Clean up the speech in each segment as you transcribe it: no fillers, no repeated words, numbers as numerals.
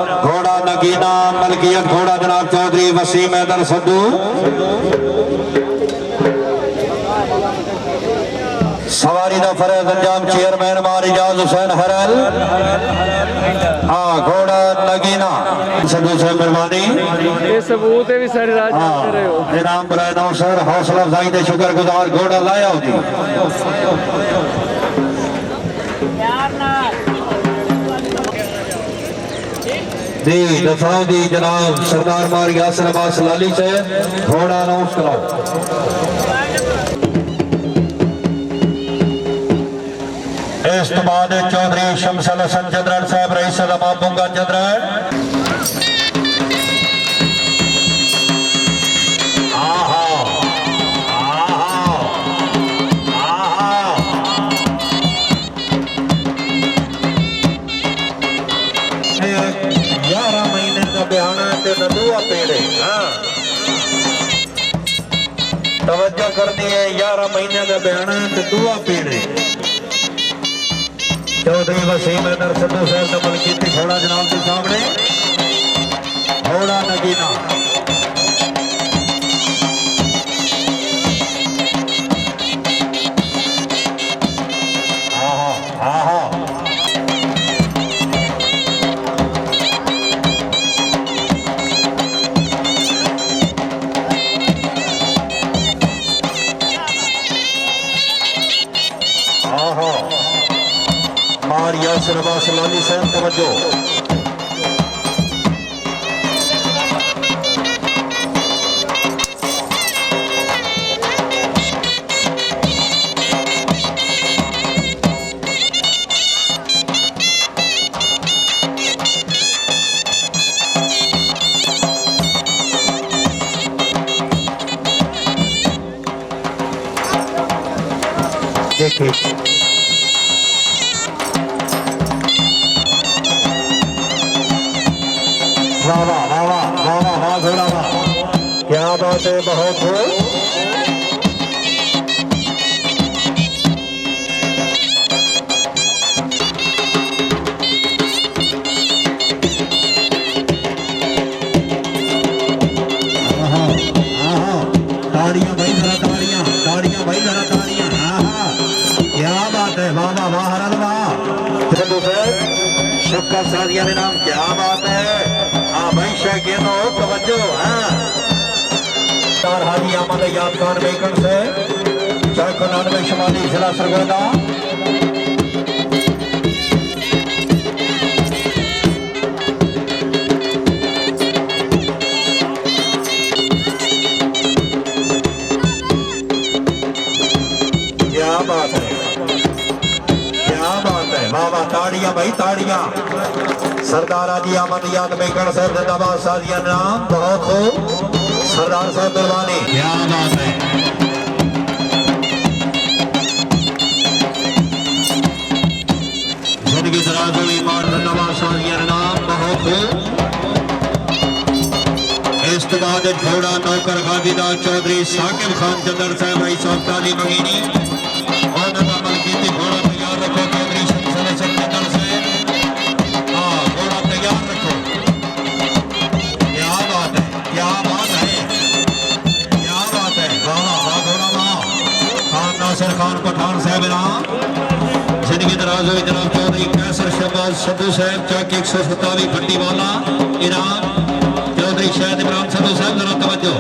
घोड़ा नगीना मलकियत घोड़ा जनाब चौधरी वसीम हैदर सद्दू। सवारी का फरज अंजाम चेयरमैन मारिजाज हुसैन हरल। हाँ घोड़ा नगीना सद्दू से मेहरबानी सबूत भी सारी रात जाते रहे हो। इनाम बुलाए नौ सर हौसला अफजाई के शुक्रगुजार घोड़ा लाया होती जी दफाओं दी जनाब सरदार मार यासिर अब्बास लाली से घोड़ा अनाउंस कराओ। इस तो बाद चौधरी शमसल हसन जनरल साहब रईस अजमा बुंगा जनरल। तवज्जो करनी है 11 महीने का बयाना ते दुआ पीने। चौधरी वसीम हैदर सद्दू साहब ने मलकीती घोड़ा जनाब के सामने घोड़ा नगीना। मार यासिर अब्बास लाली साहब तवज्जो। देखिए वाह वाह वाह वाह वाह वाह वाह घोड़ा वाह क्या बात है बहुत हो। ताड़ियां भाई जरा ताड़ियां भाई जरा ताड़ियां। क्या बात है वाह वाह वाह हरल वाह शक्कर सादिया ने नाम क्या बात है। हाँ भाई शकीन हो तवज्जो। चार हाजी अहमद यादगार बेकन से 499 शुमाली जिला सरगोदा। क्या बात है क्या बात है वाह वाह ताड़ियां भाई ताड़ियां। सरदार हाजी अहमद याद बेकन साहब जिंदाबाद सादिया नाम बहुत खूब सरदार साहब कुर्बानी। क्या बात है जिंदगी दराज हुई मार जिंदाबाद सादिया नाम बहुत खूब। इस तो बाद घोड़ा नौकर गाजीदार चौधरी साकिब खान चंदर साहब भाई साहब ताली मंगीनी और मलकीती घोड़ा तैयार रखो चौधरी शमसल हसन चंदर साहब। हाँ घोड़ा तैयार रखो। क्या बात है क्या बात है क्या बात है वाह वाह घोड़ा वाह। खान नासिर खान पठान साहब इनाम जिंदगी दराज हुई जनाब चौधरी कैसर शहबाज सद्दू साहब चौक 127 भट्टी वाला इनाम चौधरी शाहिद इमरान सद्दू साहब जरा तवज्जो।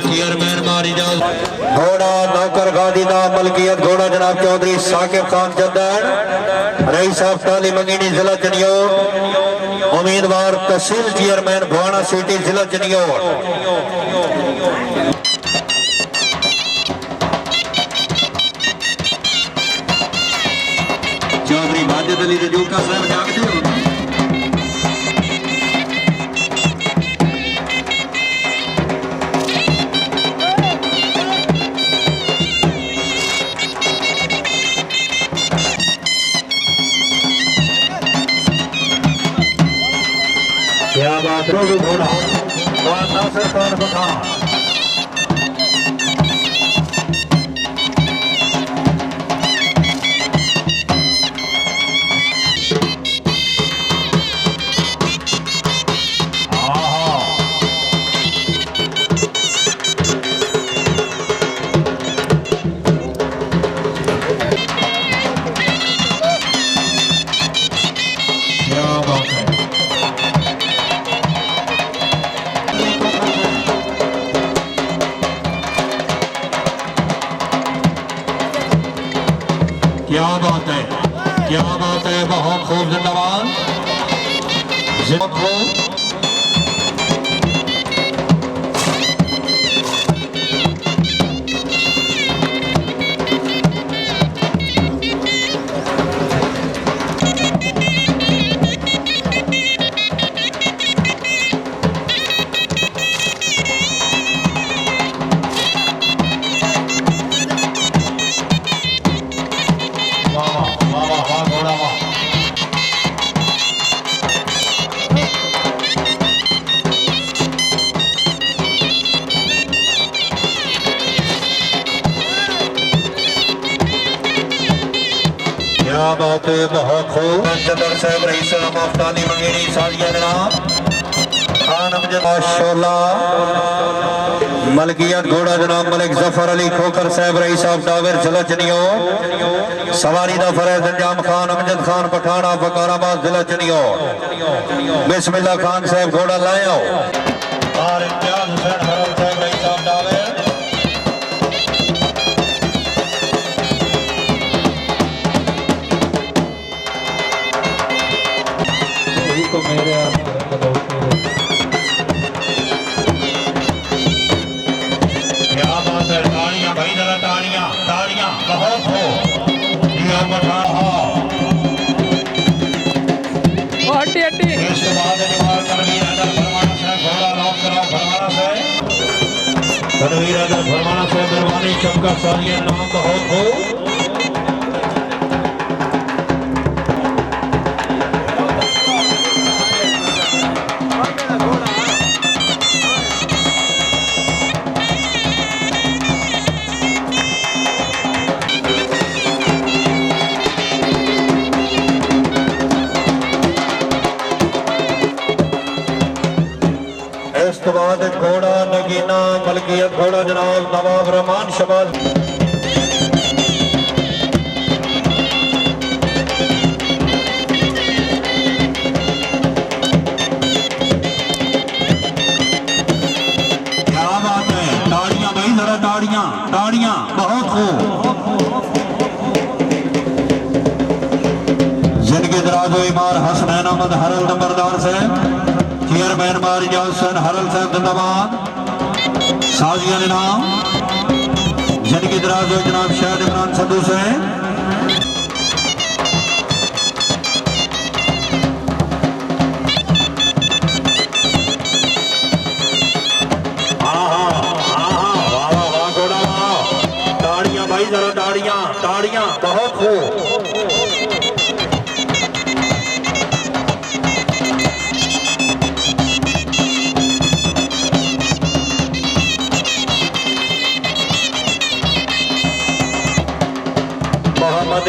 चेयरमैन मारिजाज घोड़ा नौकर गाजीदा मलकियत घोड़ा जनाब चौधरी साकिब खान चंदर रईस साहब ताली मंगीनी जिला जनियोर। उम्मीदवार तहसील चेयरमैन भवाना सिटी जिला जनियोर। चौधरी माजिद अली रजूका साहब जागते हो। क्या बात रोडू घोड़ा और नासिर खान पठान क्या बात है बहुत खूब जिंदाबाद क्या बात है बहुत खूब चंदर साहब रईस मफ्तानी मंगेरी साजिया जनाब खान अमजद माशाल्लाह मलकियत घोड़ा जनाब मलिक जफर अली खोकर साहब रईस साहब डावर जिला चनियो सवारी दा फरज अंजाम खान अमजद खान पठाना फकाराबाद जिला चनियो बिस्मिल्लाह खान साहब घोड़ा लायो और इम्तियाज हुसैन हरम साहब रईस साहब डावर को मेरे क्या बात है ताड़ियां भाई जरा ताड़ियां ताड़ियां बहुत हो ये बता हड्डी हड्डी इसके बाद निवार तनवीर अदर फरमाना से घोड़ा लॉक करो फरमाना से तनवीर अदर फरमाना से दरबानी चमका सारिया नाम बहुत हो घोड़ा नगीना मलकियत घोड़ा जनाब नवाब रहमान शबाज क्या बात है ताड़ियां भाई जरा ताड़ियां ताड़ियां बहुत खूब जिनके दराजो इमार हसनैन अहमद हरल नंबरदार से चेयरमैन मारिजासन हरल साहब जिंदाबाद साजिया नाम जिनकी दराज हो जनाब शायद इमरान संधू से वाह घोड़ा वाह ताड़ियां भाई जरा ताड़ियां ताड़ियां बहुत खूब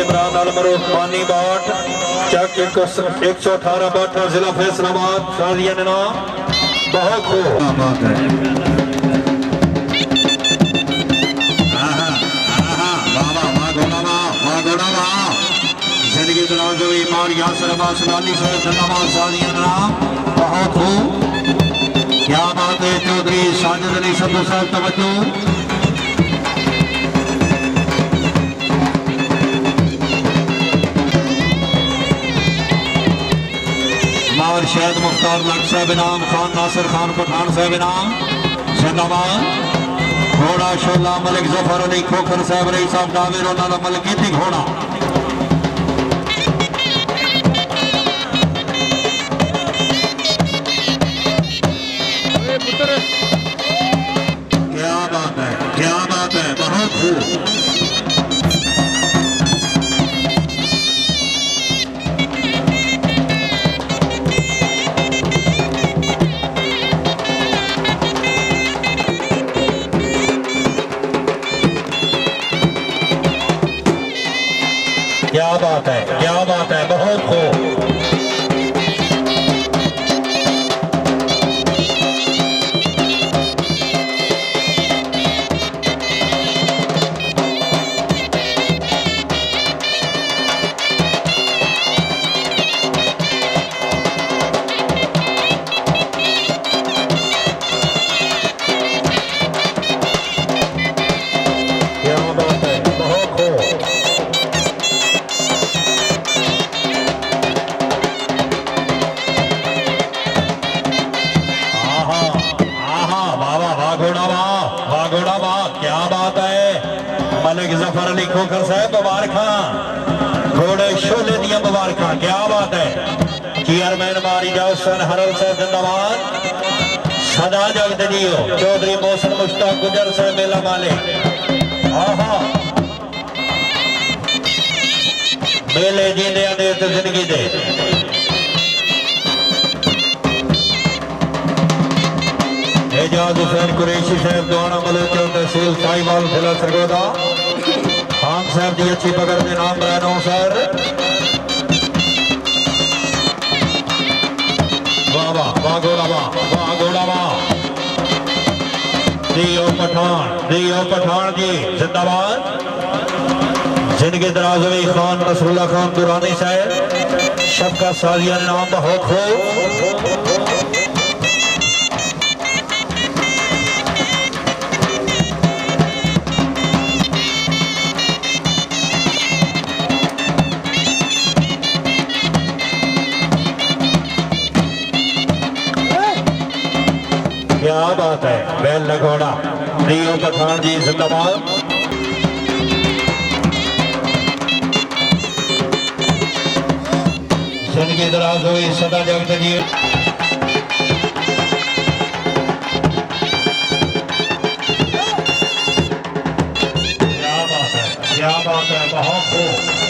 इमरान अलमरूफ पानी बाट चक 118 बाट जिला फैसलाबाद साजिया नाम बहुत खूब बात है जिंदगी दराजो इमार यासर अब्बास लाली साहब जिंदाबाद साजिया नाम बहुत खूब क्या बात है चौधरी साजिद अली संधू साहब तवज्जो और शहद मुख्तार लक साहब इनाम खान नासिर खान पठान साहब इनाम जिंदाबाद घोड़ा शोला मलिक जफर अली खोखर साहब रही साहब डावेर उन्होंने मलकीती घोड़ा क्या बात है बहुत खूब बात है, क्या बात है, बहुत खूब। मलिक जफर अली खोखर साहब मुबारक घोड़े शोले दिया मुबारक, क्या बात है। चेयरमैन मारी जाओ सन हरल साहब जिंदाबाद, सदा जगत जियो। चौधरी मोहसिन मुश्ताक गुजर साहब मेला माले, आहा मेले जींदे दे ते जिंदगी दे। एजाज हुसैन कुरैशी साहब दुआना मलोचल तहसील साहिवाल जिला सरगोदा, खान साहब की अच्छी पकड़ के नाम बयानो सर। वाह वाह वाह घोड़ा वाह, वाह घोड़ा वाह। दियो पठान जी जिंदाबाद। जिनके दराज हुई खान नसरुल्लाह खान दुरानी साहब, शफकत साजिया नाम बहुत खूब। क्या बात है, बैल लगोड़ा। दियो पठान जी जिंदाबाद। जिनकी दराज हुई सदा जगत जी। क्या बात है, क्या बात है, बहुत खूब।